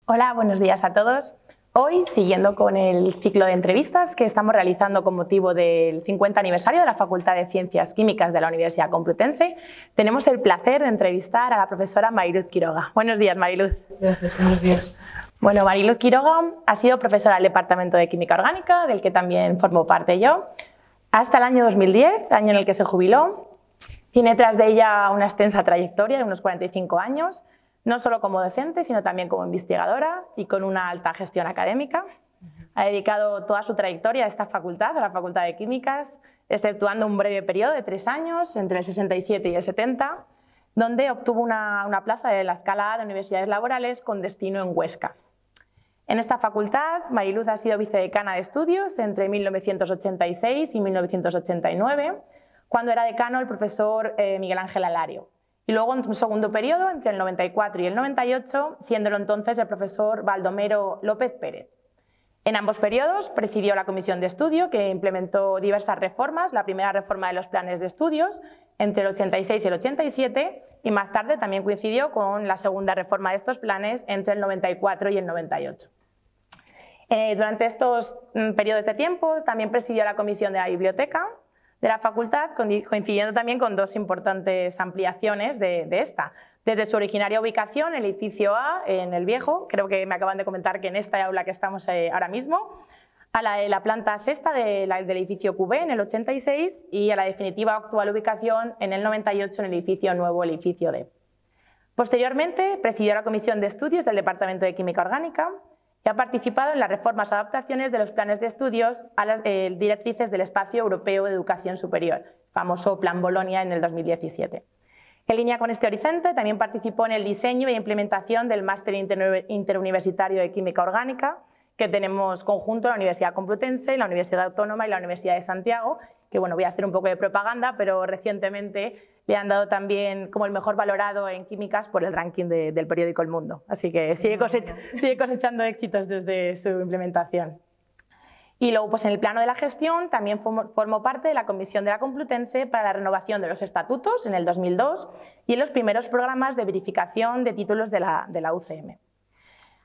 Hola, buenos días a todos. Hoy, siguiendo con el ciclo de entrevistas que estamos realizando con motivo del 50 aniversario de la Facultad de Ciencias Químicas de la Universidad Complutense, tenemos el placer de entrevistar a la profesora Mariluz Quiroga. Buenos días, Mariluz. Gracias, buenos días. Bueno, Mariluz Quiroga ha sido profesora del Departamento de Química Orgánica, del que también formo parte yo, hasta el año 2010, año en el que se jubiló. Tiene tras de ella una extensa trayectoria de unos 45 años, no solo como docente, sino también como investigadora y con una alta gestión académica. Ha dedicado toda su trayectoria a esta facultad, a la Facultad de Químicas, exceptuando un breve periodo de 3 años, entre el 67 y el 70, donde obtuvo una plaza de la escala A de universidades laborales con destino en Huesca. En esta facultad, Mariluz ha sido vicedecana de estudios entre 1986 y 1989, cuando era decano el profesor Miguel Ángel Alario. Y luego en un segundo periodo, entre el 94 y el 98, siéndolo entonces el profesor Baldomero López Pérez. En ambos periodos presidió la comisión de estudio que implementó diversas reformas, la primera reforma de los planes de estudios entre el 86 y el 87 y más tarde también coincidió con la segunda reforma de estos planes entre el 94 y el 98. Durante estos periodos de tiempo también presidió la comisión de la biblioteca de la facultad, coincidiendo también con dos importantes ampliaciones de esta. Desde su originaria ubicación, el edificio A, en el Viejo, creo que me acaban de comentar que en esta aula que estamos ahora mismo, a la planta sexta del edificio QB en el 86 y a la definitiva actual ubicación en el 98 en el edificio nuevo, el edificio D. Posteriormente, presidió la comisión de estudios del Departamento de Química Orgánica y ha participado en las reformas o adaptaciones de los planes de estudios a las directrices del Espacio Europeo de Educación Superior, famoso Plan Bolonia en el 2017. En línea con este horizonte, también participó en el diseño e implementación del Máster Interuniversitario de Química Orgánica que tenemos conjunto la Universidad Complutense, la Universidad Autónoma y la Universidad de Santiago, que bueno, voy a hacer un poco de propaganda, pero recientemente le han dado también como el mejor valorado en químicas por el ranking del periódico El Mundo. Así que sigue cosechando éxitos desde su implementación. Y luego, pues en el plano de la gestión, también formó parte de la Comisión de la Complutense para la renovación de los estatutos en el 2002 y en los primeros programas de verificación de títulos de la UCM.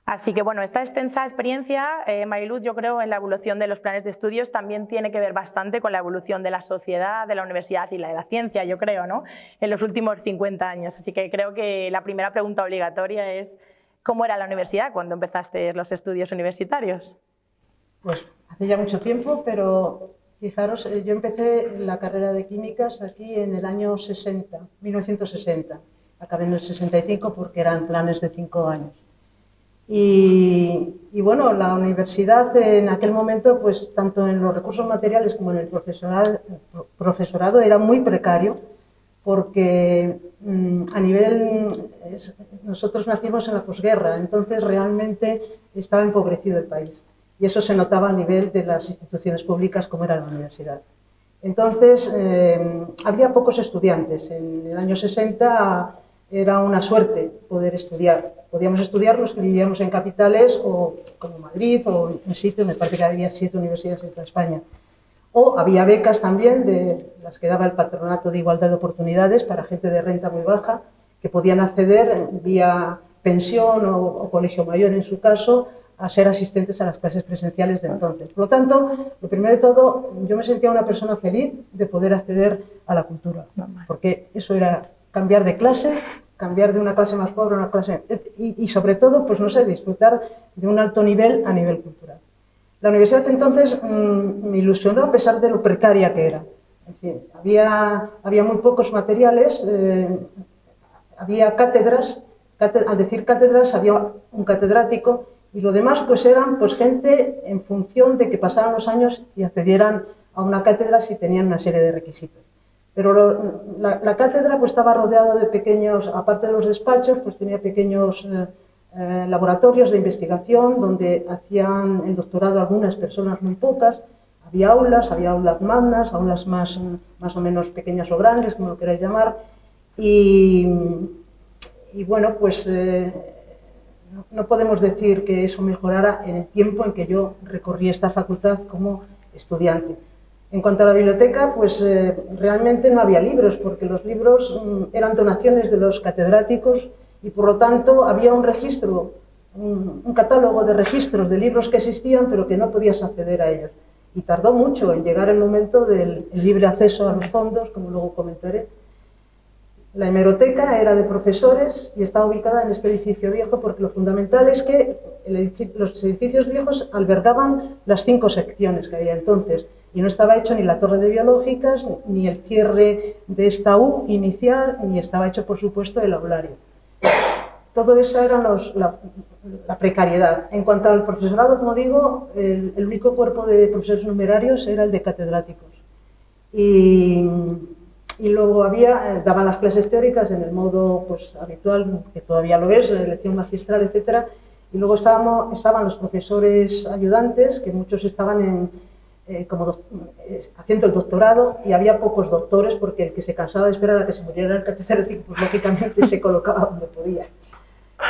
Así que bueno, esta extensa experiencia, Mariluz, yo creo en la evolución de los planes de estudios también tiene que ver bastante con la evolución de la sociedad, de la universidad y de la ciencia, yo creo, ¿no? En los últimos 50 años. Así que creo que la primera pregunta obligatoria es ¿cómo era la universidad cuando empezaste los estudios universitarios? Pues hace ya mucho tiempo, pero fijaros, yo empecé la carrera de químicas aquí en el año 1960. Acabé en el 65 porque eran planes de 5 años. Y bueno, la universidad en aquel momento, pues tanto en los recursos materiales como en el profesorado era muy precario porque nosotros nacimos en la posguerra, entonces realmente estaba empobrecido el país y eso se notaba a nivel de las instituciones públicas como era la universidad. Entonces había pocos estudiantes, en el año 60 era una suerte poder estudiar. Podíamos estudiar los que vivíamos en capitales o como Madrid o en sitios, me parece que había 7 universidades en toda España. O había becas también de las que daba el Patronato de Igualdad de Oportunidades para gente de renta muy baja que podían acceder vía pensión o colegio mayor en su caso a ser asistentes a las clases presenciales de entonces. Por lo tanto, lo primero de todo, yo me sentía una persona feliz de poder acceder a la cultura, porque eso era cambiar de clase, cambiar de una clase más pobre a una clase... Y sobre todo, pues no sé, disfrutar de un alto nivel a nivel cultural. La universidad entonces me ilusionó a pesar de lo precaria que era. Es decir, había muy pocos materiales, había cátedras, al decir cátedras había un catedrático y lo demás pues eran pues gente en función de que pasaran los años y accedieran a una cátedra si tenían una serie de requisitos. Pero la cátedra pues estaba rodeada de pequeños, aparte de los despachos, pues tenía pequeños laboratorios de investigación donde hacían el doctorado algunas personas, muy pocas. Había aulas magnas, aulas más o menos pequeñas o grandes, como lo queráis llamar. Y bueno, pues no podemos decir que eso mejorara en el tiempo en que yo recorrí esta facultad como estudiante. En cuanto a la biblioteca, pues realmente no había libros, porque los libros eran donaciones de los catedráticos y por lo tanto había un registro un catálogo de registros de libros que existían, pero que no podías acceder a ellos. Y tardó mucho en llegar el momento del libre acceso a los fondos, como luego comentaré. La hemeroteca era de profesores y estaba ubicada en este edificio viejo, porque lo fundamental es que los edificios viejos albergaban las 5 secciones que había entonces, y no estaba hecho ni la torre de biológicas, ni el cierre de esta U inicial, ni estaba hecho, por supuesto, el aulario. Todo eso era la precariedad. En cuanto al profesorado, como digo, el único cuerpo de profesores numerarios era el de catedráticos. Y luego daban las clases teóricas en el modo pues, habitual, que todavía lo es, la elección magistral, etc. Y luego estaban los profesores ayudantes, que muchos estaban haciendo el doctorado, y había pocos doctores, porque el que se cansaba de esperar a que se muriera el catedrático, pues lógicamente se colocaba donde podía.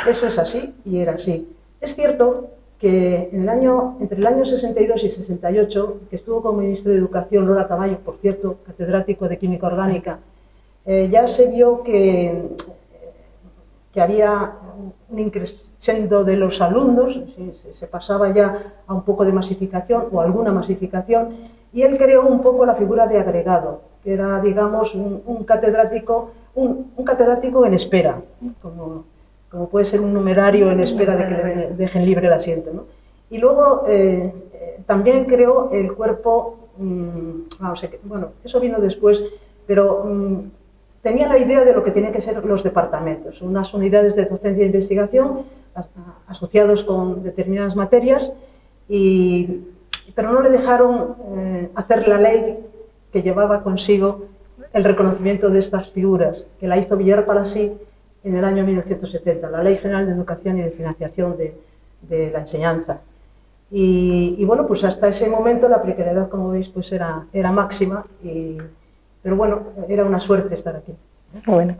Eso es así, y era así. Es cierto que entre el año 62 y 68, que estuvo como ministro de Educación Lola Tamayo, por cierto, catedrático de Química Orgánica, ya se vio que había un incremento de los alumnos, se pasaba ya a un poco de masificación o alguna masificación, y él creó un poco la figura de agregado, que era, digamos, un catedrático en espera, como puede ser un numerario en espera de que le dejen libre el asiento, ¿no? Y luego también creó el cuerpo, bueno, eso vino después, pero tenía la idea de lo que tenían que ser los departamentos, unas unidades de docencia e investigación asociados con determinadas materias, pero no le dejaron hacer la ley que llevaba consigo el reconocimiento de estas figuras, que la hizo Villar Palasí en el año 1970, la Ley General de Educación y de Financiación de la Enseñanza. Y bueno, pues hasta ese momento la precariedad, como veis, pues era máxima, pero bueno, era una suerte estar aquí. Bueno.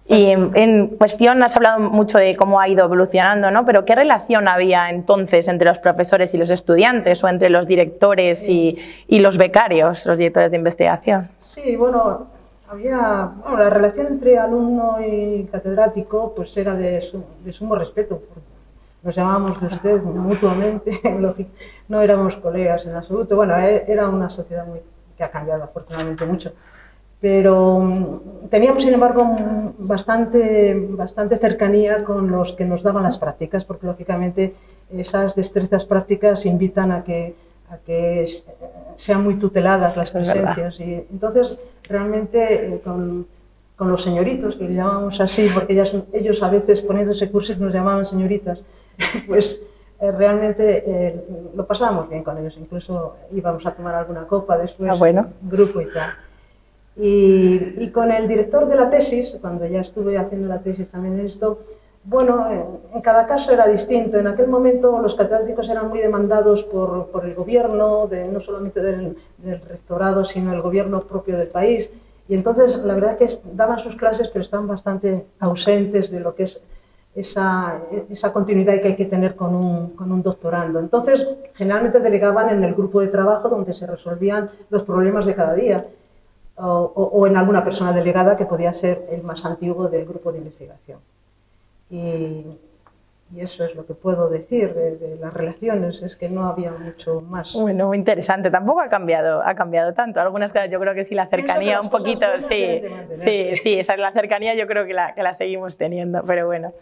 Y en cuestión, has hablado mucho de cómo ha ido evolucionando, ¿no? Pero ¿qué relación había entonces entre los profesores y los estudiantes, o entre los directores y los becarios, los directores de investigación? Sí, bueno, la relación entre alumno y catedrático pues era de sumo respeto. Nos llamábamos de usted mutuamente, no éramos colegas en absoluto. Bueno, era una sociedad que ha cambiado afortunadamente mucho. Pero teníamos, sin embargo, bastante cercanía con los que nos daban las prácticas, porque lógicamente esas destrezas prácticas invitan a que sean muy tuteladas las presencias. Y entonces, realmente, con los señoritos, que les llamamos así, porque ellos a veces poniéndose cursos nos llamaban señoritas, pues realmente lo pasábamos bien con ellos, incluso íbamos a tomar alguna copa después, bueno. Grupo y tal. Y con el director de la tesis, cuando ya estuve haciendo la tesis también en esto, bueno, en cada caso era distinto. En aquel momento los catedráticos eran muy demandados por el gobierno, no solamente del rectorado, sino el gobierno propio del país. Y entonces la verdad que daban sus clases, pero estaban bastante ausentes de lo que es esa continuidad que hay que tener con un doctorando. Entonces, generalmente delegaban en el grupo de trabajo donde se resolvían los problemas de cada día, o en alguna persona delegada que podía ser el más antiguo del grupo de investigación. Y eso es lo que puedo decir de las relaciones, es que no había mucho más. Bueno, muy interesante, tampoco ha cambiado tanto. Algunas cosas yo creo que sí, la cercanía un poquito, sí, esa la cercanía yo creo que la seguimos teniendo, pero bueno.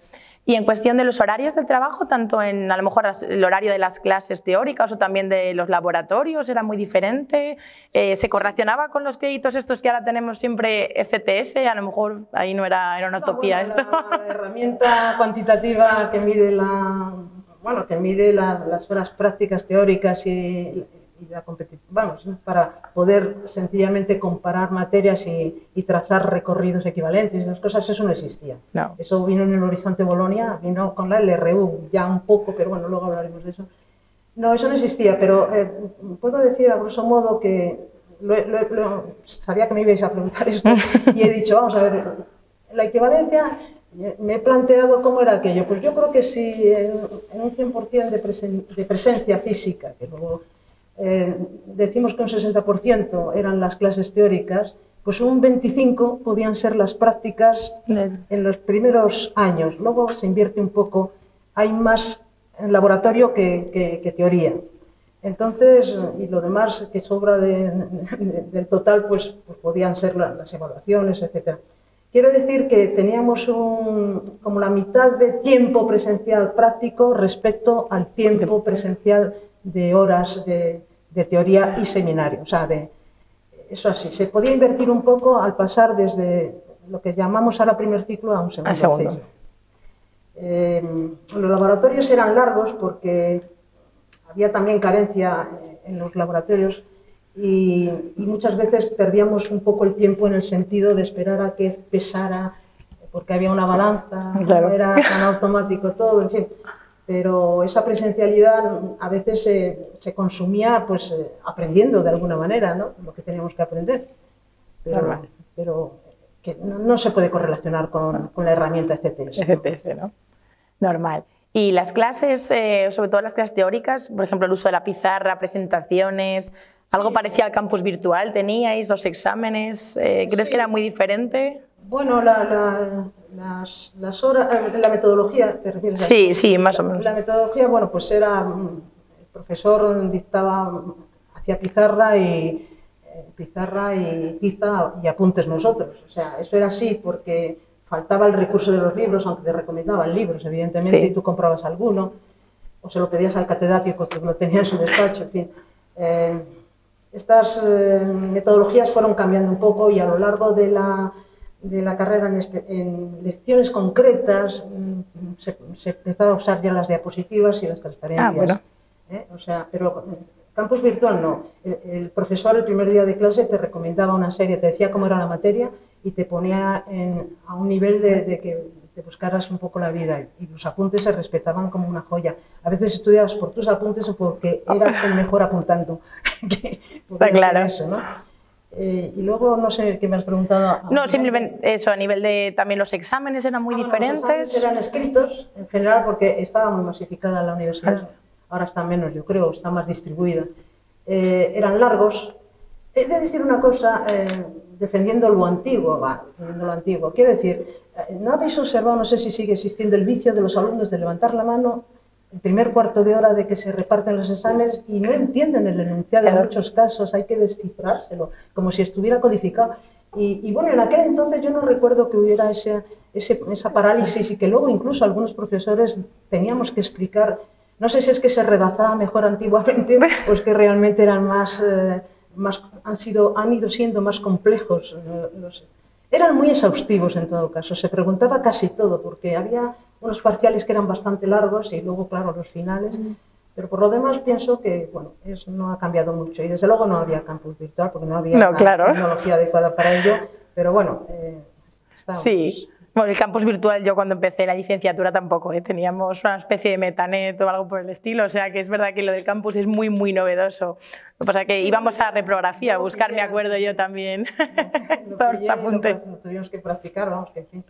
Y en cuestión de los horarios del trabajo, tanto en a lo mejor el horario de las clases teóricas o también de los laboratorios, ¿era muy diferente? ¿Se correlacionaba con los créditos estos que ahora tenemos siempre FTS? A lo mejor ahí no era una utopía esto. La herramienta cuantitativa que mide las horas prácticas teóricas y la competitividad, para poder sencillamente comparar materias y trazar recorridos equivalentes, esas cosas, eso no existía. No. Eso vino en el Horizonte Bolonia, vino con la LRU ya un poco, pero bueno, luego hablaremos de eso. No, eso no existía, pero puedo decir a grosso modo que sabía que me ibais a preguntar esto y he dicho, vamos a ver, la equivalencia, me he planteado cómo era aquello. Pues yo creo que si en un 100% de presencia física, que luego decimos que un 60% eran las clases teóricas, pues un 25 podían ser las prácticas en los primeros años. Luego se invierte un poco, hay más en laboratorio que teoría. Entonces, y lo demás que sobra del total, pues podían ser las evaluaciones, etc. Quiero decir que teníamos como la mitad de tiempo presencial práctico respecto al tiempo presencial de horas de teoría y seminario. O sea, eso así, se podía invertir un poco al pasar desde lo que llamamos ahora primer ciclo a un segundo ciclo. Los laboratorios eran largos porque había también carencia en los laboratorios y muchas veces perdíamos un poco el tiempo en el sentido de esperar a que pesara, porque había una balanza, claro. No era tan automático todo, en fin. Pero esa presencialidad a veces se consumía pues aprendiendo de alguna manera, ¿no? Lo que teníamos que aprender. Pero que no se puede correlacionar con la herramienta ECTS. ECTS, ¿no? Normal. Y las clases, sobre todo las clases teóricas, por ejemplo, el uso de la pizarra, presentaciones, ¿algo parecido al campus virtual teníais, los exámenes? ¿Crees que era muy diferente? Bueno, las horas, la metodología, ¿te refieres? Sí, sí, más o menos. La metodología, bueno, pues era, el profesor dictaba, hacía pizarra y tiza y apuntes nosotros. O sea, eso era así porque faltaba el recurso de los libros, aunque te recomendaban libros, evidentemente, y tú comprabas alguno, o se lo pedías al catedrático que lo tenía en su despacho, en fin. Estas metodologías fueron cambiando un poco y a lo largo de la carrera en lecciones concretas se empezaba a usar ya las diapositivas y las transparencias. Bueno. O sea, pero campus virtual no. El profesor el primer día de clase te recomendaba una serie, te decía cómo era la materia y te ponía a un nivel de que te buscaras un poco la vida y los apuntes se respetaban como una joya. A veces estudiabas por tus apuntes o porque era el mejor apuntando. Está claro. Eso, ¿no? Y luego, no sé, ¿qué me has preguntado? No, simplemente eso, a nivel de también los exámenes eran muy diferentes. Los exámenes eran escritos, en general, porque estaba muy masificada la universidad. Ahora está menos, yo creo, está más distribuida. Eran largos. He de decir una cosa, defendiendo lo antiguo, quiero decir, ¿no habéis observado, no sé si sigue existiendo el vicio de los alumnos de levantar la mano el primer cuarto de hora de que se reparten los exámenes y no entienden el enunciado? En muchos casos hay que descifrárselo, como si estuviera codificado. Y bueno, en aquel entonces yo no recuerdo que hubiera esa parálisis y que luego incluso algunos profesores teníamos que explicar, no sé si es que se redactaba mejor antiguamente o es que realmente eran han ido siendo más complejos. Eran muy exhaustivos en todo caso, se preguntaba casi todo, porque había unos parciales que eran bastante largos y luego, claro, los finales. Pero por lo demás pienso que, bueno, no ha cambiado mucho. Y desde luego no había campus virtual, porque no había tecnología adecuada para ello. Pero bueno, estábamos. Sí. Bueno, el campus virtual, yo cuando empecé la licenciatura tampoco, teníamos una especie de metanet o algo por el estilo, o sea que es verdad que lo del campus es muy, muy novedoso. Lo que pasa es que íbamos a reprografía a buscar, me acuerdo yo también, todos los apuntes. Lo tuvimos que practicar, vamos, que en fin.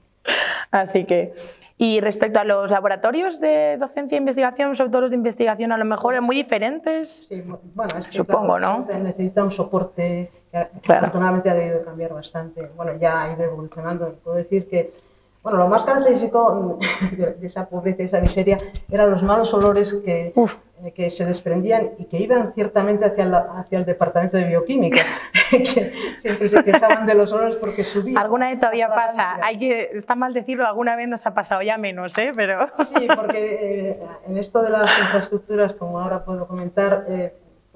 Así que, y respecto a los laboratorios de docencia e investigación, sobre todo los de investigación, a lo mejor son muy diferentes, sí, bueno, es que, supongo, claro, ¿no? Necesita un soporte que afortunadamente ha debido cambiar bastante. Bueno, ya ha ido evolucionando. Puedo decir que, bueno, lo más característico de esa pobreza y esa miseria eran los malos olores que se desprendían y que iban ciertamente hacia el departamento de bioquímica, que siempre se quejaban de los olores porque subían. Alguna vez todavía pasa, está mal decirlo, alguna vez nos ha pasado, ya menos, pero... Sí, porque en esto de las infraestructuras, como ahora puedo comentar,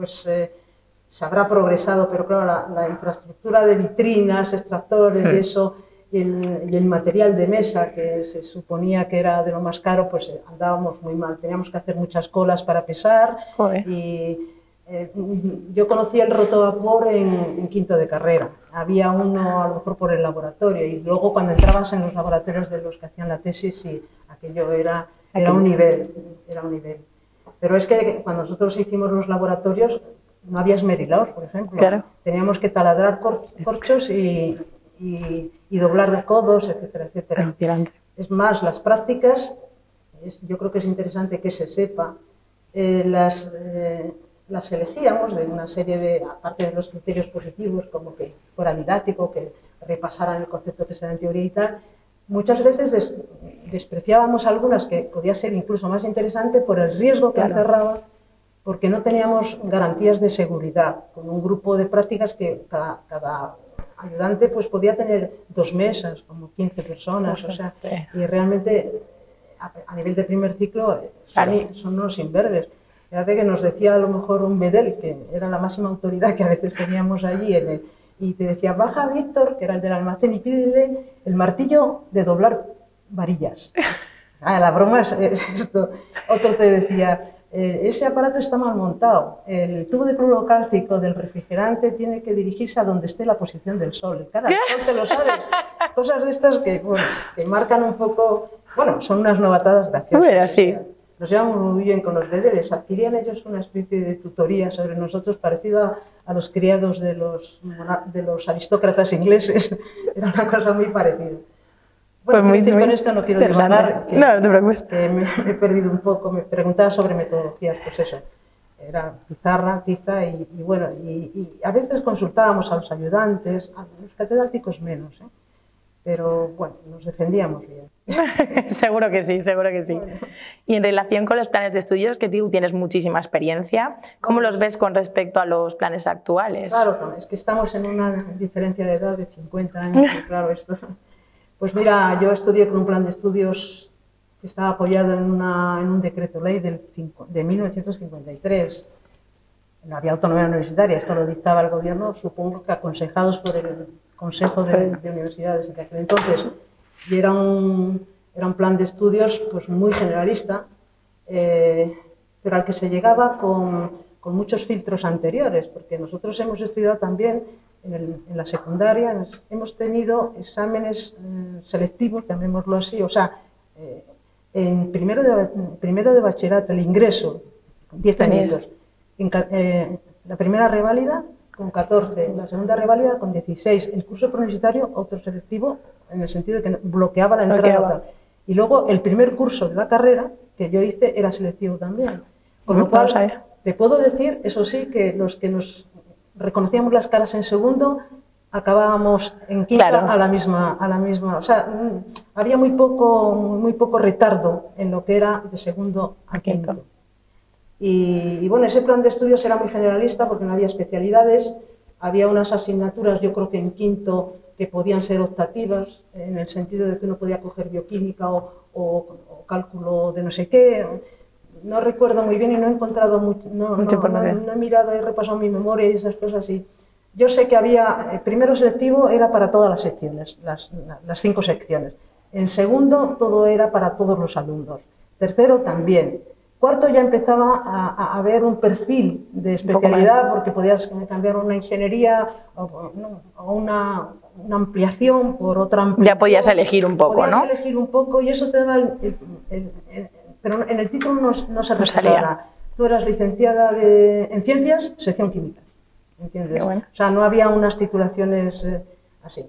se habrá progresado, pero claro, la infraestructura de vitrinas, extractores y eso, y el material de mesa, que se suponía que era de lo más caro, pues andábamos muy mal. Teníamos que hacer muchas colas para pesar. Joder. Y yo conocí el rotovapor en quinto de carrera. Había uno a lo mejor por el laboratorio y luego cuando entrabas en los laboratorios de los que hacían la tesis, sí, aquello era un nivel. Pero es que cuando nosotros hicimos los laboratorios no había esmerilados, por ejemplo. Claro. Teníamos que taladrar corchos y doblar codos, etcétera, etcétera. Es más, las prácticas, yo creo que es interesante que se sepa, las las elegíamos de una serie de, aparte de los criterios positivos, como que fuera didáctico, que repasaran el concepto que se da en teoría y tal, muchas veces despreciábamos algunas que podía ser incluso más interesante por el riesgo que encerraba, porque no teníamos garantías de seguridad, con un grupo de prácticas que cada ayudante pues podía tener 2 mesas, como 15 personas, o sea, y realmente a nivel de primer ciclo son unos imberbes. Fíjate que nos decía a lo mejor un bedel, que era la máxima autoridad que a veces teníamos allí, y te decía, baja Víctor, que era el del almacén, y pídele el martillo de doblar varillas. La broma es esto. Otro te decía, ese aparato está mal montado, el tubo de cloro cálcico del refrigerante tiene que dirigirse a donde esté la posición del sol. Cara, el sol te lo sabes. Cosas de estas que, bueno, que marcan un poco, bueno, son unas novatadas graciosas. Bueno, sí. Nos llevamos muy bien con los bedeles, adquirían ellos una especie de tutoría sobre nosotros parecida a los criados de los aristócratas ingleses, era una cosa muy parecida. Bueno, pues con esto no quiero divagar, que, no te preocupes. Que me he perdido un poco, me preguntaba sobre metodologías, pues eso, era pizarra, tiza y bueno, y a veces consultábamos a los ayudantes, a los catedráticos menos, pero bueno, nos defendíamos bien. Seguro que sí, seguro que sí. Bueno. Y en relación con los planes de estudios, que tú tienes muchísima experiencia, ¿cómo los ves con respecto a los planes actuales? Claro, es que estamos en una diferencia de edad de 50 años, y claro, esto... Pues mira, yo estudié con un plan de estudios que estaba apoyado en un decreto ley de 1953. No había autonomía universitaria, esto lo dictaba el gobierno, supongo que aconsejados por el Consejo de Universidades de aquel entonces. Y era un plan de estudios pues, muy generalista, pero al que se llegaba con muchos filtros anteriores, porque nosotros hemos estudiado también en la secundaria, hemos tenido exámenes selectivos, llamémoslo así, o sea, en primero de bachillerato, el ingreso, 10 añitos, la primera reválida con 14, la segunda reválida con 16, el curso preuniversitario otro selectivo, en el sentido de que bloqueaba la entrada. Y luego el primer curso de la carrera que yo hice era selectivo también. Con lo cual, te puedo decir, eso sí, que los que nos reconocíamos las caras en segundo, acabábamos en quinto a la misma, o sea, había muy poco retardo en lo que era de segundo a quinto. Y bueno, ese plan de estudios era muy generalista porque no había especialidades, había unas asignaturas, yo creo que en quinto, que podían ser optativas, en el sentido de que uno podía coger bioquímica o cálculo de no sé qué. No recuerdo muy bien y no he encontrado mucho, no he mirado, he repasado mi memoria y esas cosas. Y yo sé que había, primero selectivo era para todas las secciones, las 5 secciones. En segundo, todo era para todos los alumnos. Tercero, también. Cuarto, ya empezaba a haber un perfil de especialidad, porque podías cambiar una ingeniería o una ampliación por otra ampliación. Ya podías elegir un poco, ¿no? Podías elegir un poco y eso te daba pero en el título no se reflejaba. Tú eras licenciada en Ciencias, sección Química, ¿entiendes? Bueno. O sea, no había unas titulaciones así.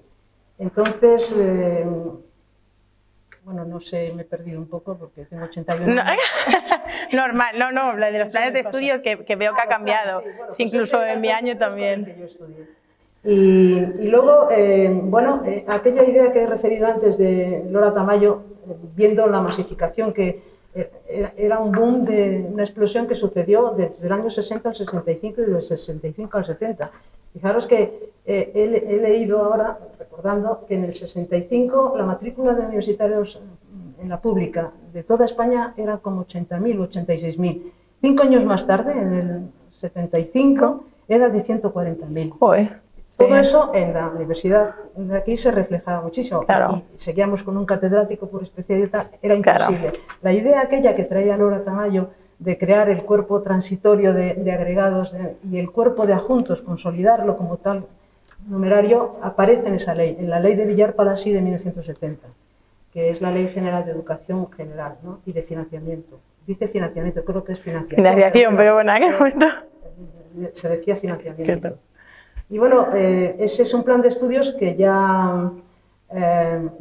Entonces, bueno, no sé, me he perdido un poco porque tengo 81 años. Normal, no, la de los planes de estudios que veo que ha cambiado, sí, bueno, sí, incluso en mi año también. Que yo estudié. Y luego, bueno, aquella idea que he referido antes de Lora Tamayo, viendo la masificación que era un boom, de una explosión que sucedió desde el año 60 al 65 y del 65 al 70. Fijaros que he leído ahora, recordando, que en el 65 la matrícula de universitarios en la pública de toda España era como 80.000 o 86.000. 5 años más tarde, en el 75, era de 140.000. Todo eso en la universidad de aquí se reflejaba muchísimo. Claro. Y seguíamos con un catedrático por especialidad, era imposible. Claro. La idea aquella que traía Lora Tamayo de crear el cuerpo transitorio de agregados y el cuerpo de adjuntos, consolidarlo como tal numerario, aparece en esa ley, en la ley de Villar-Palasí de 1970, que es la Ley General de Educación General, ¿no? Y de financiamiento. Dice financiamiento, creo que es financiación. Financiación, pero bueno, ¿a qué momento? Se decía financiamiento. Y bueno, ese es un plan de estudios que ya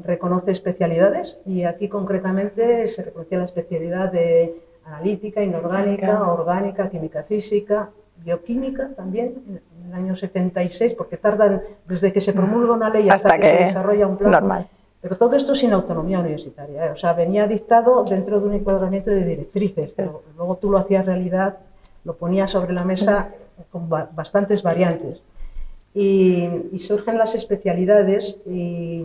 reconoce especialidades y aquí concretamente se reconocía la especialidad de analítica, inorgánica, orgánica, química física, bioquímica también, en el año 76, porque tardan desde que se promulga una ley hasta que se desarrolla un plan. Normal. Pero todo esto sin autonomía universitaria, o sea, venía dictado dentro de un encuadramiento de directrices, pero luego tú lo hacías realidad, lo ponías sobre la mesa con bastantes variantes. Y surgen las especialidades y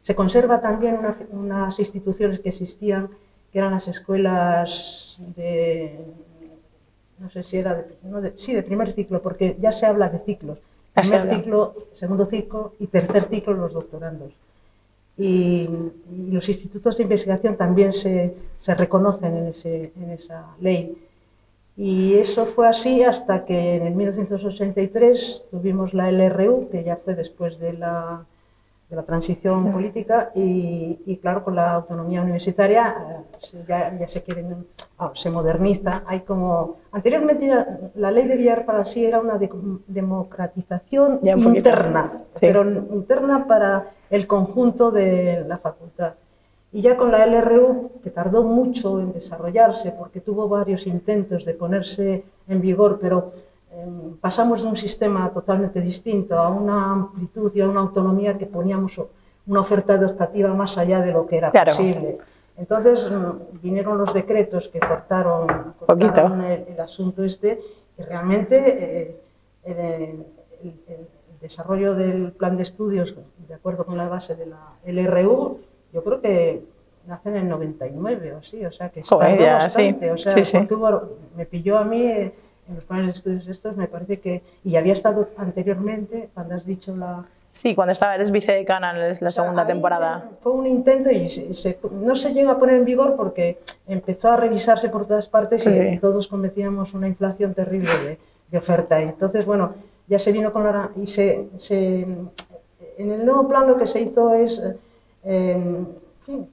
se conserva también unas instituciones que existían, que eran las escuelas de, no sé si era de primer ciclo, porque ya se habla de ciclos, primer ciclo, segundo ciclo y tercer ciclo los doctorandos. Y los institutos de investigación también se reconocen en esa ley. Y eso fue así hasta que en el 1983 tuvimos la LRU, que ya fue después de la transición política, y claro, con la autonomía universitaria ya se moderniza. Hay como, anteriormente la ley de Villar para sí era una democratización interna, pero interna para el conjunto de la facultad. Y ya con la LRU, que tardó mucho en desarrollarse, porque tuvo varios intentos de ponerse en vigor, pero pasamos de un sistema totalmente distinto a una amplitud y a una autonomía que poníamos una oferta educativa más allá de lo que era posible. Entonces vinieron los decretos que cortaron el asunto este, y realmente el desarrollo del plan de estudios, de acuerdo con la base de la LRU, yo creo que nace en el 99 o así, o sea que tardó bastante, o sea, porque me pilló a mí en los planes de estudios estos, me parece que, y había estado anteriormente, cuando has dicho la... Sí, cuando eres vicedecana en la segunda temporada. Fue un intento y no se llega a poner en vigor porque empezó a revisarse por todas partes y todos cometíamos una inflación terrible de oferta. Y entonces, bueno, ya se vino con la... en el nuevo plan lo que se hizo es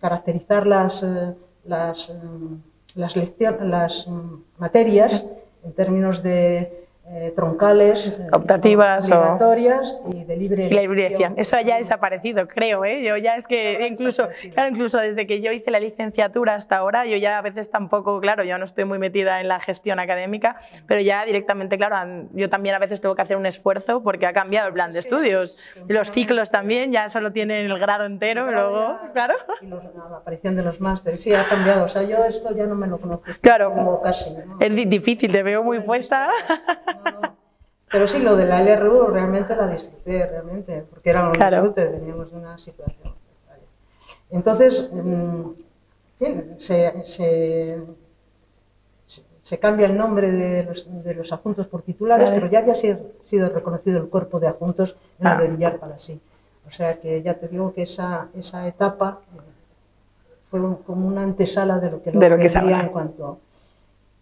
caracterizar las materias en términos de troncales, optativas, obligatorias y de libre elección. Eso ya ha desaparecido, creo, ¿eh? Yo ya es que incluso desde que yo hice la licenciatura hasta ahora, yo ya a veces tampoco, claro, yo no estoy muy metida en la gestión académica, pero ya directamente, claro, yo también a veces tengo que hacer un esfuerzo porque ha cambiado el plan de estudios. Y los ciclos también ya solo tienen el grado entero, luego, claro. Y la aparición de los másteres, sí, ha cambiado. O sea, yo esto ya no me lo conozco. Claro, como casi, ¿no? Es difícil, te veo muy puesta. No. Pero sí, lo de la LRU realmente la disfruté, realmente, porque era un disfrute, veníamos de una situación. Entonces, en fin, se cambia el nombre de los adjuntos por titulares, pero ya había sido reconocido el cuerpo de adjuntos en la de Villar para sí. O sea que ya te digo que esa etapa fue como una antesala de lo que vendría en cuanto...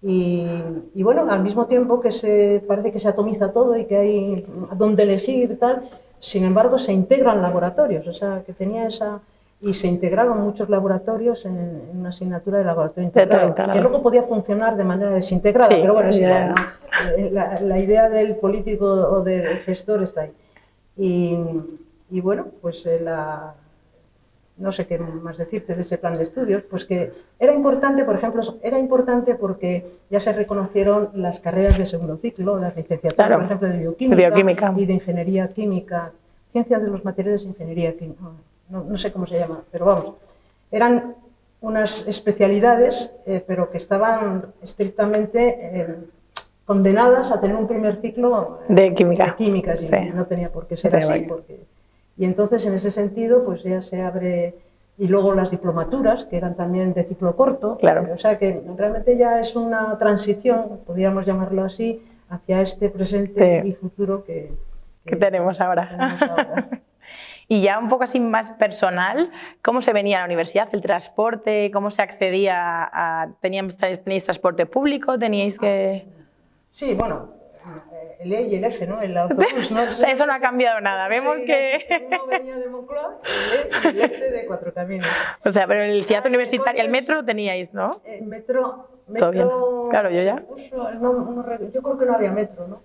Y bueno, al mismo tiempo que parece que se atomiza todo y que hay dónde elegir y tal, sin embargo se integran laboratorios, o sea, que tenía y se integraron muchos laboratorios en una asignatura de laboratorio integrado, que luego podía funcionar de manera desintegrada, pero bueno, es igual, ¿no? La idea del político o del gestor está ahí. Y bueno, pues no sé qué más decirte de ese plan de estudios, pues que era importante, por ejemplo, porque ya se reconocieron las carreras de segundo ciclo, las licenciaturas, por ejemplo, de bioquímica y de ingeniería química, ciencias de los materiales e ingeniería química, no sé cómo se llama, pero vamos, eran unas especialidades, pero que estaban estrictamente condenadas a tener un primer ciclo de química, y no tenía por qué ser así, y entonces, en ese sentido, pues ya se abre, y luego las diplomaturas, que eran también de ciclo corto, o sea que realmente ya es una transición, podríamos llamarlo así, hacia este presente y futuro que tenemos ahora. Y ya un poco así más personal, ¿cómo se venía a la universidad? ¿El transporte? ¿Cómo se accedía ¿Teníais transporte público? ¿Teníais que...? Sí, bueno... el E y el F, ¿no? El autobús, ¿no? Eso no ha cambiado nada, vemos que... Uno venía de Moncloa, el E y el F de Cuatro Caminos. O sea, pero el ciudad universitario, el metro teníais, ¿no? Metro... Claro, yo ya. Yo creo que no había metro, ¿no?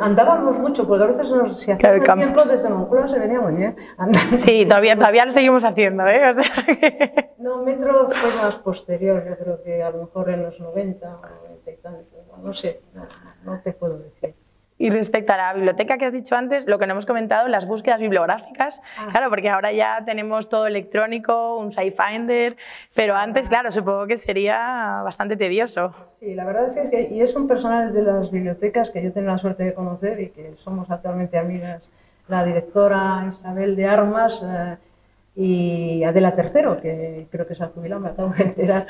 Andábamos mucho, porque a veces si hacíamos tiempo desde Moncloa se venía muy bien. Sí, todavía lo seguimos haciendo, ¿eh? O sea que... No, metro fue más posterior, yo creo que a lo mejor en los 90 o 90 y tantos. no sé, no te puedo decir. Y respecto a la biblioteca que has dicho antes, lo que no hemos comentado, las búsquedas bibliográficas, claro, porque ahora ya tenemos todo electrónico, un SciFinder, pero antes, claro, supongo que sería bastante tedioso. Sí, la verdad es que, y es un personal de las bibliotecas que yo tengo la suerte de conocer y que somos actualmente amigas, la directora Isabel de Armas, y Adela Tercero, que creo que se ha jubilado, me acabo de enterar.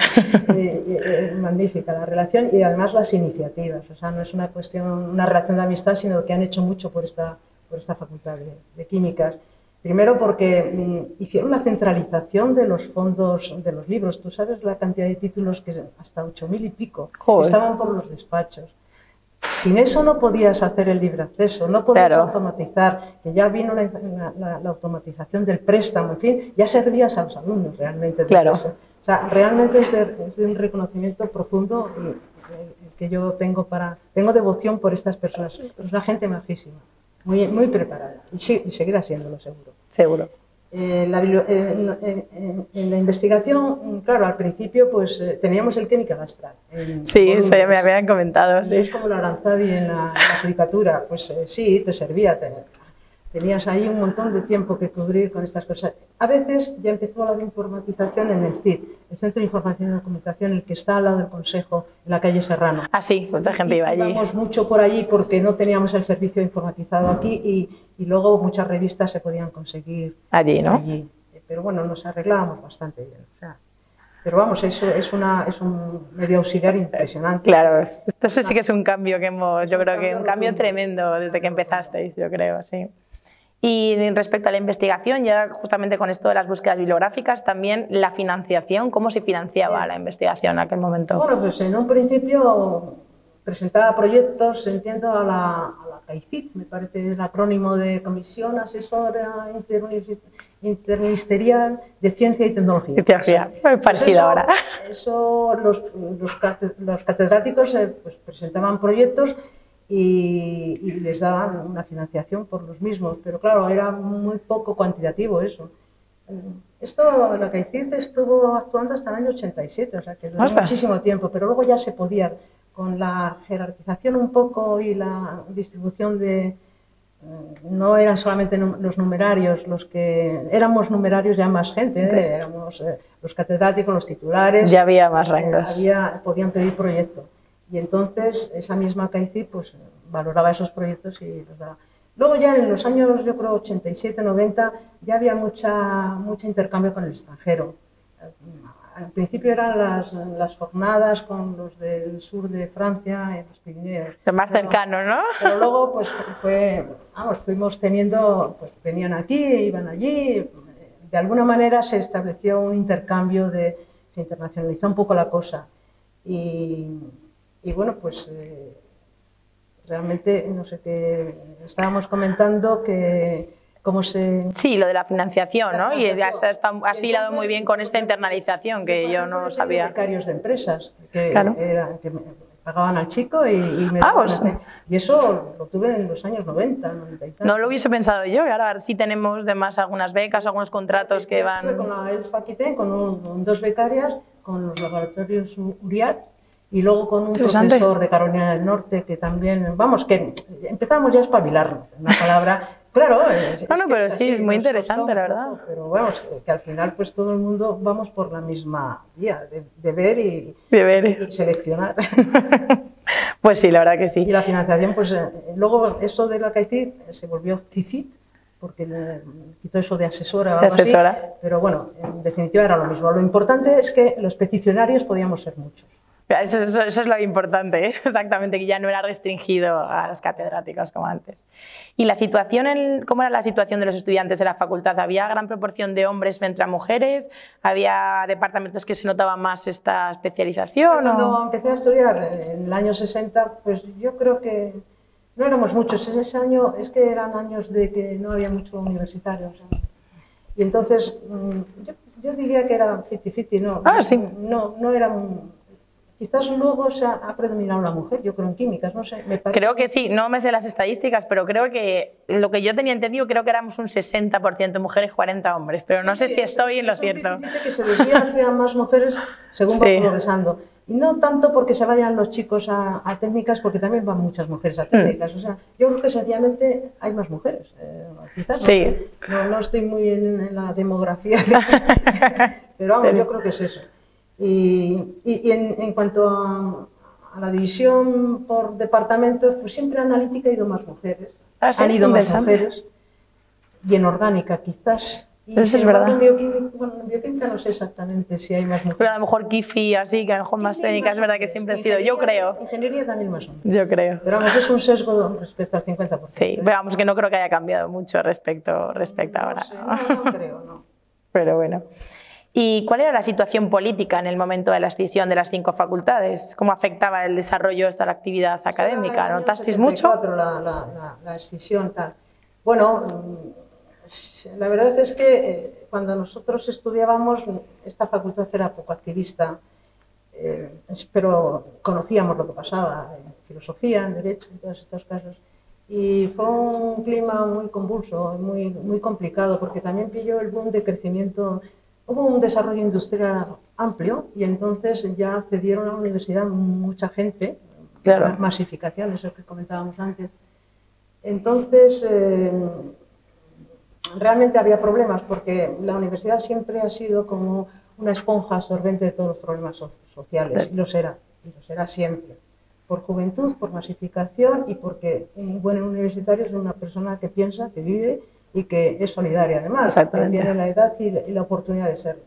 Magnífica la relación y además las iniciativas. O sea, no es una cuestión, una relación de amistad, sino que han hecho mucho por esta facultad de químicas. Primero porque hicieron la centralización de los fondos de los libros. Tú sabes la cantidad de títulos, que hasta 8.000 y pico, estaban por los despachos. Sin eso no podías hacer el libre acceso, no podías automatizar, que ya vino la automatización del préstamo, en fin, ya servías a los alumnos realmente. O sea, realmente es de un reconocimiento profundo que yo tengo devoción por estas personas. Es una gente majísima, muy preparada, y seguirá siéndolo seguro. Seguro. En la investigación, claro, al principio pues teníamos el Chemical Abstract. Sí, eso ya me habían comentado. Sí. Es como la Aranzadi en la judicatura, pues sí, te servía. Tenías ahí un montón de tiempo que cubrir con estas cosas. A veces ya empezó la informatización en el CID, el Centro de Información y Documentación, el que está al lado del Consejo, en la calle Serrano. Ah, sí, mucha gente iba allí. Íbamos mucho por allí porque no teníamos el servicio informatizado aquí y luego muchas revistas se podían conseguir allí, ¿no? Allí. Pero bueno, nos arreglábamos bastante bien. O sea, pero vamos, eso es un medio auxiliar impresionante. Claro, esto sí que es un cambio que yo creo que un cambio tremendo desde que empezasteis, yo creo, sí. Y respecto a la investigación, ya justamente con esto de las búsquedas bibliográficas, también la financiación, ¿cómo se financiaba la investigación en aquel momento? Bueno, pues en un principio presentaba proyectos, entiendo, a la CAICID, me parece el acrónimo de Comisión Asesora Interministerial de Ciencia y Tecnología. Muy parecido ahora. Eso los catedráticos pues, presentaban proyectos y les daban una financiación por los mismos, pero claro, era muy poco cuantitativo eso. Esto, la CAICID estuvo actuando hasta el año 87, o sea que duró muchísimo tiempo, pero luego ya se podía, con la jerarquización un poco y la distribución de... No eran solamente los numerarios, los que éramos numerarios ya más gente, éramos los catedráticos, los titulares. Ya había más rangos. Podían pedir proyectos. Y entonces esa misma CAICID pues, valoraba esos proyectos y los daba. Luego ya en los años, yo creo, 87, 90, ya había mucho intercambio con el extranjero. Al principio eran las jornadas con los del sur de Francia, en los Pirineos. Lo más cercano, ¿no? Pero luego pues fuimos teniendo, pues venían aquí, iban allí. De alguna manera se estableció un intercambio, se internacionalizó un poco la cosa. Y bueno, pues realmente, no sé qué, estábamos comentando que cómo se... Sí, lo de la financiación, ¿no? Y has hilado muy bien con esta internalización que yo no sabía. Becarios de empresas que pagaban al chico y eso lo tuve en los años 90, 90 y tal. No lo hubiese pensado yo, y ahora sí tenemos además algunas becas, algunos contratos que van... Estuve con la ELF Aquitaine, con dos becarias, con los laboratorios Uriat, y luego con un profesor de Carolina del Norte que también, vamos, que empezamos ya a espabilarnos, una palabra, claro. Pero sí, es muy interesante, la verdad. Pero vamos, que al final pues todo el mundo vamos por la misma vía, de ver y seleccionar. Pues sí, la verdad que sí. Y la financiación, pues luego eso de la CAICID se volvió CICID, porque le quitó eso de asesora o algo así, pero bueno, en definitiva era lo mismo. Lo importante es que los peticionarios podíamos ser muchos. Eso es lo importante, ¿eh? Exactamente, que ya no era restringido a los catedráticos como antes. ¿Y la situación, cómo era la situación de los estudiantes en la facultad? ¿Había gran proporción de hombres frente a mujeres? ¿Había departamentos que se notaba más esta especialización? Cuando empecé a estudiar en el año 60, pues yo creo que no éramos muchos. En ese año es que eran años de que no había mucho universitario. Y entonces yo diría que era 50-50, no era quizás luego se ha predominado la mujer, yo creo en químicas, no sé. Creo que sí, no me sé las estadísticas, pero creo que lo que yo tenía entendido, creo que éramos un 60% mujeres, 40 hombres, pero no sé si estoy en lo cierto. Dice que se desvía hacia más mujeres según va progresando. Y no tanto porque se vayan los chicos a técnicas, porque también van muchas mujeres a técnicas. O sea, yo creo que sencillamente hay más mujeres. Quizás sí. no estoy muy en la demografía, pero vamos, yo creo que es eso. Y en cuanto a la división por departamentos, pues siempre analítica ha ido más mujeres. ¿Sí? Han ido más mujeres. Y en orgánica quizás. Y eso es verdad. En bioquímica no sé exactamente si hay más mujeres. Pero a lo mejor KIFI, así, que a lo mejor más técnicas, es verdad que siempre ha sido, yo creo. Ingeniería también más o menos. Yo creo. Pero vamos, es un sesgo respecto al 50%. Sí, pero vamos, que no creo que haya cambiado mucho respecto ahora. Sé, no creo, no. Pero bueno. ¿Y cuál era la situación política en el momento de la escisión de las 5 facultades? ¿Cómo afectaba el desarrollo de la actividad académica? ¿Notasteis mucho? La escisión, tal. Bueno, la verdad es que cuando nosotros estudiábamos, esta facultad era poco activista, pero conocíamos lo que pasaba en filosofía, en derecho, en todos estos casos. Y fue un clima muy convulso, muy complicado, porque también pilló el boom de crecimiento. Hubo un desarrollo industrial amplio y entonces ya accedieron a la universidad mucha gente, claro. Masificación, eso que comentábamos antes. Entonces, realmente había problemas porque la universidad siempre ha sido como una esponja absorbente de todos los problemas sociales, y lo será siempre. Por juventud, por masificación y porque un buen universitario es una persona que piensa, que vive y que es solidaria además, que tiene la edad y la oportunidad de serlo.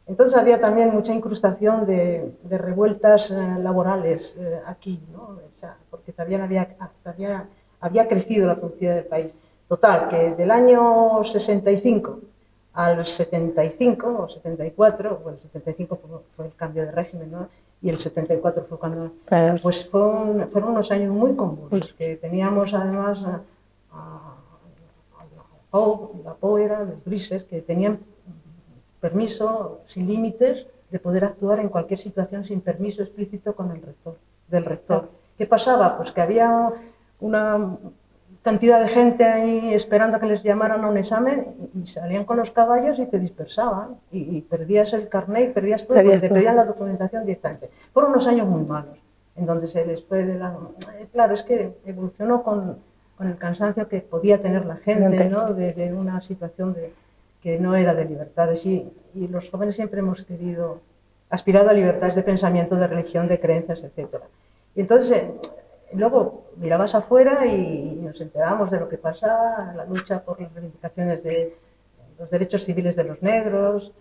Entonces había también mucha incrustación de revueltas laborales aquí, ¿no? O sea, porque también había crecido la productividad del país. Total, que del año 65 al 75 o 74, bueno, el 75 fue el cambio de régimen, ¿no? Y el 74 fue cuando... Pues fueron unos años muy convulsos, que teníamos además la PO era de Brises, que tenían permiso sin límites de poder actuar en cualquier situación sin permiso explícito del rector. ¿Qué pasaba? Pues que había una cantidad de gente ahí esperando a que les llamaran a un examen y salían con los caballos y te dispersaban y perdías el carnet y perdías todo porque te pedían la documentación directamente. Fueron unos años muy malos, en donde se les fue de la... Claro, es que evolucionó con el cansancio que podía tener la gente, ¿no? de una situación que no era de libertades y los jóvenes siempre hemos querido aspirar a libertades de pensamiento, de religión, de creencias, etc. Y entonces... Luego mirabas afuera y nos enterábamos de lo que pasaba, la lucha por las reivindicaciones de los derechos civiles de los negros,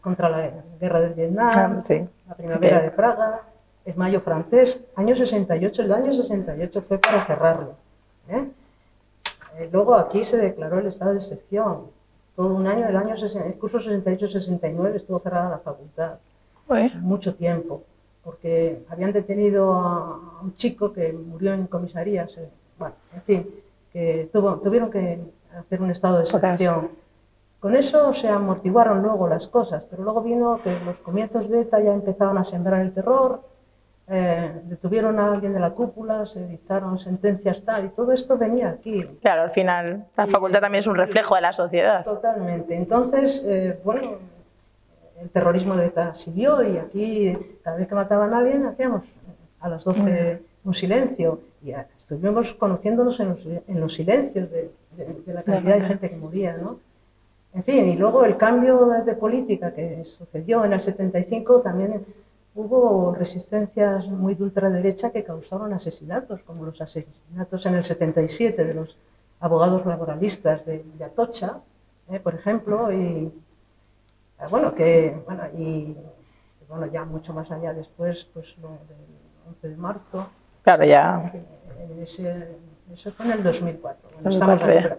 contra la guerra de Vietnam, la primavera de Praga, el mayo francés, año 68, el año 68 fue para cerrarlo. Luego aquí se declaró el estado de excepción, todo un año, el curso 68-69 estuvo cerrada la facultad, mucho tiempo. Porque habían detenido a un chico que murió en comisarías, bueno, en fin, que tuvieron que hacer un estado de excepción. Con eso se amortiguaron luego las cosas, pero luego vino que los comienzos de ETA ya empezaban a sembrar el terror, detuvieron a alguien de la cúpula, se dictaron sentencias tal, y todo esto venía aquí. Claro, al final la facultad también es un reflejo de la sociedad. Totalmente. Entonces, bueno... El terrorismo de ETA siguió y aquí, cada vez que mataban a alguien, hacíamos a las 12 un silencio. Y estuvimos conociéndonos en los silencios de la cantidad de gente que moría, ¿no? En fin, y luego el cambio de política que sucedió en el 75, también hubo resistencias muy de ultraderecha que causaron asesinatos, como los asesinatos en el 77 de los abogados laboralistas de Atocha, por ejemplo, y ya mucho más allá después, pues lo del 11 de marzo. Claro, ya. Eso fue en el 2004.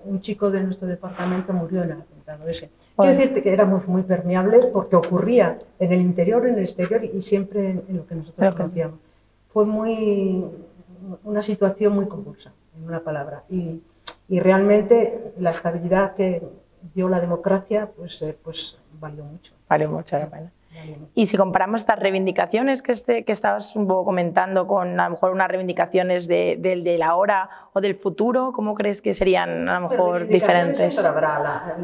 Un chico de nuestro departamento murió en el atentado ese. Quiero decirte que éramos muy permeables porque ocurría en el interior, en el exterior y siempre en lo que nosotros conocíamos. Fue una situación muy convulsa, en una palabra. Y realmente la estabilidad que dio la democracia, pues valió mucho. Valió mucho la pena. Y si comparamos estas reivindicaciones que estabas un poco comentando con a lo mejor unas reivindicaciones del ahora o del futuro, ¿cómo crees que serían a lo mejor diferentes? Siempre habrá.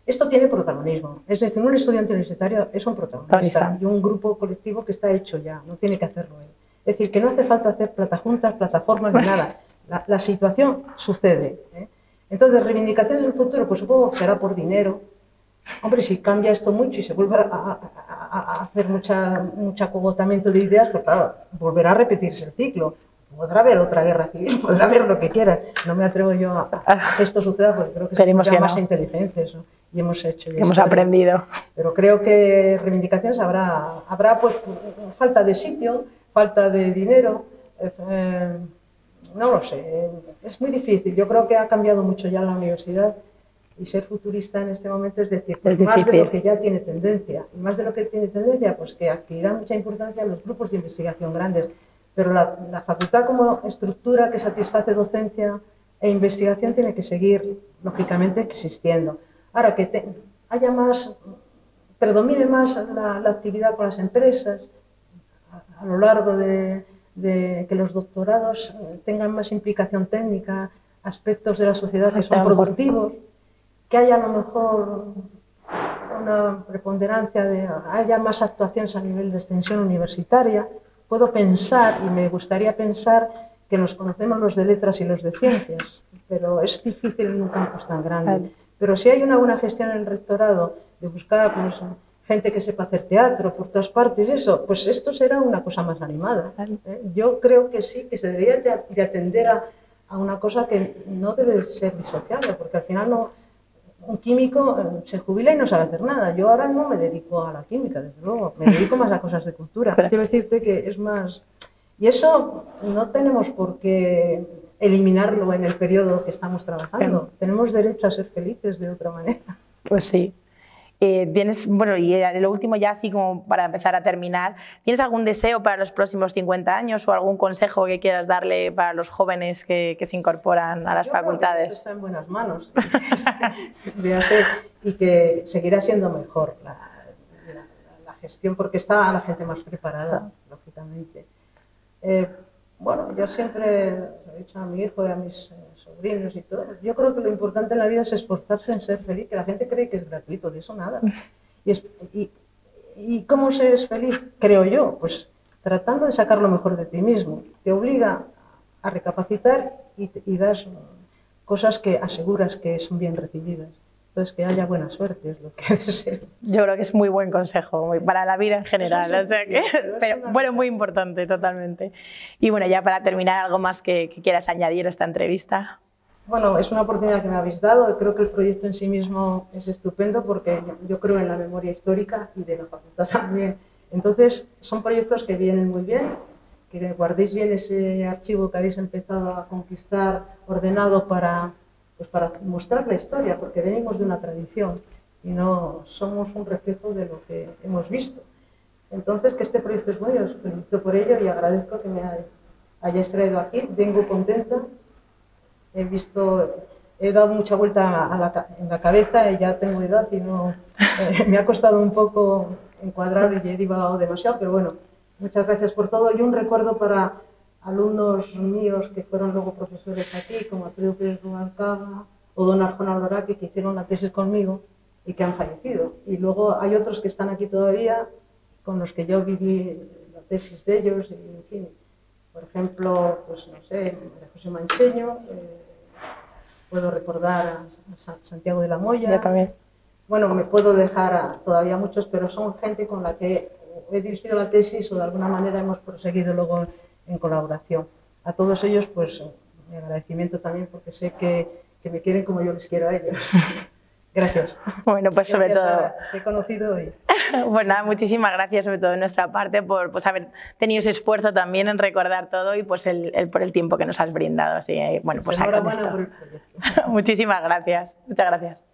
Esto tiene protagonismo, es decir, un estudiante universitario es un protagonista y un grupo colectivo que está hecho ya, no tiene que hacerlo él. Es decir, que no hace falta hacer platajuntas, plataformas ni nada, la situación sucede. Entonces, reivindicaciones del futuro, pues supongo que será por dinero. Hombre, si cambia esto mucho y se vuelve a hacer mucho acogotamiento de ideas, pues claro, volverá a repetirse el ciclo. Podrá haber otra guerra civil, podrá haber lo que quiera. No me atrevo yo a que esto suceda porque creo que somos ya más inteligentes, ¿no? Y hemos hecho. Hemos aprendido. Pero creo que reivindicaciones habrá pues falta de sitio, falta de dinero, no lo sé, es muy difícil. Yo creo que ha cambiado mucho ya la universidad y ser futurista en este momento es decir, pues más de lo que ya tiene tendencia. Y más de lo que tiene tendencia, pues que adquirirá mucha importancia los grupos de investigación grandes. Pero la facultad como estructura que satisface docencia e investigación tiene que seguir, lógicamente, existiendo. Ahora, que haya más, predomine más la actividad con las empresas, a lo largo de que los doctorados tengan más implicación técnica, aspectos de la sociedad que son productivos, que haya a lo mejor una preponderancia, haya más actuaciones a nivel de extensión universitaria. Puedo pensar, y me gustaría pensar, que nos conocemos los de letras y los de ciencias, pero es difícil en un campus tan grande. Pero si hay una buena gestión en el rectorado, de buscar pues, gente que sepa hacer teatro por todas partes, eso, pues esto será una cosa más animada. Yo creo que sí, que se debería de atender a una cosa que no debe ser disociable, porque al final un químico se jubila y no sabe hacer nada. Yo ahora no me dedico a la química, desde luego, me dedico más a cosas de cultura. Quiero decirte que es más... Y eso no tenemos por qué eliminarlo en el periodo que estamos trabajando. Tenemos derecho a ser felices de otra manera. Pues sí. Tienes, bueno, y lo último ya así como para empezar a terminar, ¿tienes algún deseo para los próximos 50 años o algún consejo que quieras darle para los jóvenes que se incorporan a las facultades? Creo que esto está en buenas manos, y que seguirá siendo mejor la gestión, porque está la gente más preparada, lógicamente. Bueno, yo siempre he dicho a mi hijo y a mis sobrinos y todo, yo creo que lo importante en la vida es esforzarse en ser feliz, que la gente cree que es gratuito, de eso nada. ¿Y cómo se es feliz? Creo yo, pues tratando de sacar lo mejor de ti mismo. Te obliga a recapacitar y das cosas que aseguras que son bien recibidas. Entonces, que haya buena suerte es lo que deseo. Yo creo que es muy buen consejo para la vida en general, o sea que, pero bueno, muy importante, totalmente. Y bueno, ya para terminar, ¿algo más que quieras añadir a esta entrevista? Bueno, es una oportunidad que me habéis dado. Creo que el proyecto en sí mismo es estupendo porque yo creo en la memoria histórica y de la facultad también. Entonces, son proyectos que vienen muy bien, que guardéis bien ese archivo que habéis empezado a conquistar ordenado para mostrar la historia, porque venimos de una tradición y no somos un reflejo de lo que hemos visto. Entonces, que este proyecto es bueno, os felicito por ello y agradezco que me hayáis traído aquí. Vengo contenta, he dado mucha vuelta en la cabeza y ya tengo edad y no me ha costado un poco encuadrar y he divagado demasiado, pero bueno, muchas gracias por todo y un recuerdo para alumnos míos que fueron luego profesores aquí, como Alfredo Pérez Rubalcaba o don Arjona Loraque, que hicieron la tesis conmigo y que han fallecido. Y luego hay otros que están aquí todavía, con los que yo viví la tesis de ellos, y en fin, por ejemplo, pues no sé, José Mancheño, puedo recordar a Santiago de la Moya. Yo también. Bueno, me puedo dejar todavía muchos, pero son gente con la que he dirigido la tesis o de alguna manera hemos proseguido luego en colaboración. A todos ellos, pues, mi agradecimiento también, porque sé que me quieren como yo les quiero a ellos. Gracias. Bueno, pues sobre todo... Te he conocido hoy. Pues nada, muchísimas gracias sobre todo de nuestra parte por pues, haber tenido ese esfuerzo también en recordar todo y pues por el tiempo que nos has brindado. Así, bueno, pues enhorabuena por el proyecto. Muchísimas gracias. Muchas gracias.